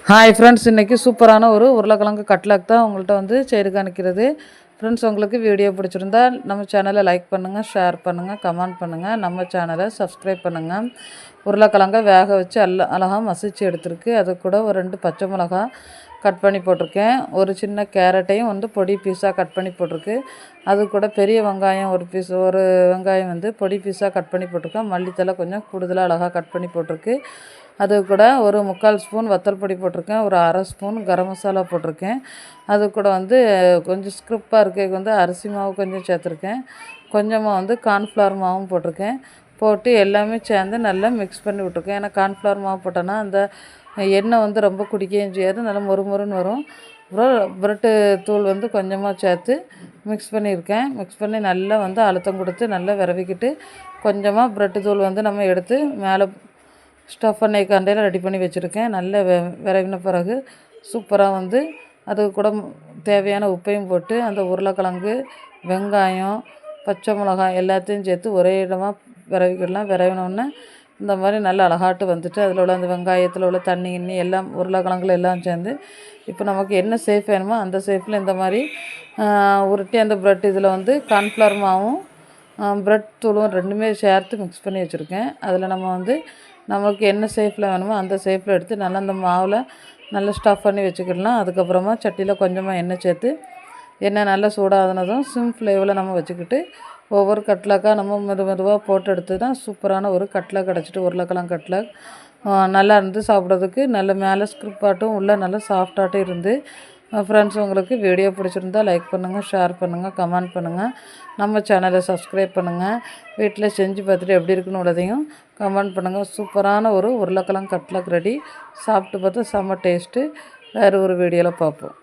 Hi friends, இன்றைக்கி சூப்பரான ஒரு உருளைக்கிழங்கு கட்லட் தான் உங்கள்கிட்ட வந்து செய்து காணிக்கிறது. ஃப்ரெண்ட்ஸ், உங்களுக்கு வீடியோ பிடிச்சிருந்தா நம்ம சேனலை லைக் பண்ணுங்கள், ஷேர் பண்ணுங்கள், கமெண்ட் பண்ணுங்கள், நம்ம சேனலை சப்ஸ்கிரைப் பண்ணுங்கள். உருளைக்கிழங்கை வேக வச்சு அழகாக மசிச்சு எடுத்துருக்கு. அது கூட ஒரு 2 பச்சை மிளகா கட் பண்ணி போட்டிருக்கேன். ஒரு சின்ன கேரட்டையும் வந்து பொடி பீஸாக கட் பண்ணி போட்டிருக்கு. அது கூட பெரிய வெங்காயம் ஒரு வெங்காயம் வந்து பொடி பீஸாக கட் பண்ணி போட்டிருக்கேன். மல்லித்தலை கொஞ்சம் கூடுதலாக அழகாக கட் பண்ணி போட்டிருக்கு. அது கூட ஒரு 3/4 ஸ்பூன் வத்தல் பொடி போட்டிருக்கேன். ஒரு 1/2 ஸ்பூன் கரம் மசாலா போட்டிருக்கேன். அது கூட வந்து கொஞ்சம் ஸ்கிரிப்பாக இருக்கிறதுக்கு வந்து அரிசி மாவு கொஞ்சம் சேர்த்துருக்கேன். கொஞ்சமாக வந்து கார்ன்ஃப்ளவர் மாவும் போட்டிருக்கேன். போட்டு எல்லாமே சேர்ந்து நல்லா மிக்ஸ் பண்ணி விட்ருக்கேன். ஏன்னா கார்ன்ஃப்ளவர் மாவு போட்டோன்னா அந்த எண்ணெய் வந்து ரொம்ப குடிக்கவும் செய்யாது, நல்லா மொறுமொறுன்னு வரும். அப்புறம் பிரெட்டு தூள் வந்து கொஞ்சமாக சேர்த்து மிக்ஸ் பண்ணியிருக்கேன். மிக்ஸ் பண்ணி நல்லா வந்து அழுத்தம் கொடுத்து நல்லா விரவிக்கிட்டு கொஞ்சமாக பிரெட்டு தூள் வந்து நம்ம எடுத்து மேலே ஸ்டஃப் பண்ணி கண்டையில் ரெடி பண்ணி வச்சுருக்கேன். நல்ல விரவின பிறகு சூப்பராக வந்து அது கூட தேவையான உப்பையும் போட்டு அந்த உருளைக்கிழங்கு, வெங்காயம், பச்சை மிளகாய் எல்லாத்தையும் சேர்த்து ஒரே இடமாக விரவிக்கிடலாம். விரவினோடனே இந்த மாதிரி நல்ல அழகாட்டு வந்துட்டு அதில் உள்ள அந்த வெங்காயத்தில் உள்ள தண்ணி எல்லாம் உருளைக்கிழங்குல எல்லாம் சேர்ந்து இப்போ நமக்கு என்ன ஷேப் வேணுமோ அந்த ஷேப்பில் இந்த மாதிரி உருட்டி அந்த ப்ரெட் இதில் வந்து கார்ன்ஃப்ளவர் மாவும் ப்ரெட் தூளும் ரெண்டுமே சேர்த்து மிக்ஸ் பண்ணி வச்சுருக்கேன். அதில் நம்ம வந்து நமக்கு என்ன ஷேப்பில் வேணுமோ அந்த ஷேப்பில் எடுத்து நல்லா அந்த மாவில் நல்லா ஸ்டஃப் பண்ணி வச்சுக்கிடலாம். அதுக்கப்புறமா சட்டியில் கொஞ்சமாக எண்ணெய் சேர்த்து எண்ணெய் நல்லா சூடாகினதும் சிம் ஃப்ளேமில் நம்ம வச்சுக்கிட்டு ஒவ்வொரு கட்லக்காக நம்ம மெதுவாக போட்டு எடுத்துனா சூப்பரான ஒரு கட்லட் கிடச்சிட்டு உருளைக்கிழங்கு கட்லட் நல்லா இருந்து சாப்பிட்றதுக்கு நல்ல மேலே ஸ்கிரிப்பாட்டும் உள்ளே நல்லா சாஃப்டாகட்டும் இருந்து. ஃப்ரெண்ட்ஸ், உங்களுக்கு வீடியோ பிடிச்சிருந்தா லைக் பண்ணுங்கள், ஷேர் பண்ணுங்கள், கமெண்ட் பண்ணுங்கள், நம்ம சேனலை சப்ஸ்கிரைப் பண்ணுங்கள். வீட்டில் செஞ்சு பார்த்துட்டு எப்படி இருக்குன்னு உள்ளதையும் கமெண்ட் பண்ணுங்கள். சூப்பரான ஒரு உருளைக்கிழங்கு கட்லட் ரெடி. சாப்பிட்டு பார்த்து செம்ம டேஸ்ட்டு. வேறு ஒரு வீடியோவில் பார்ப்போம்.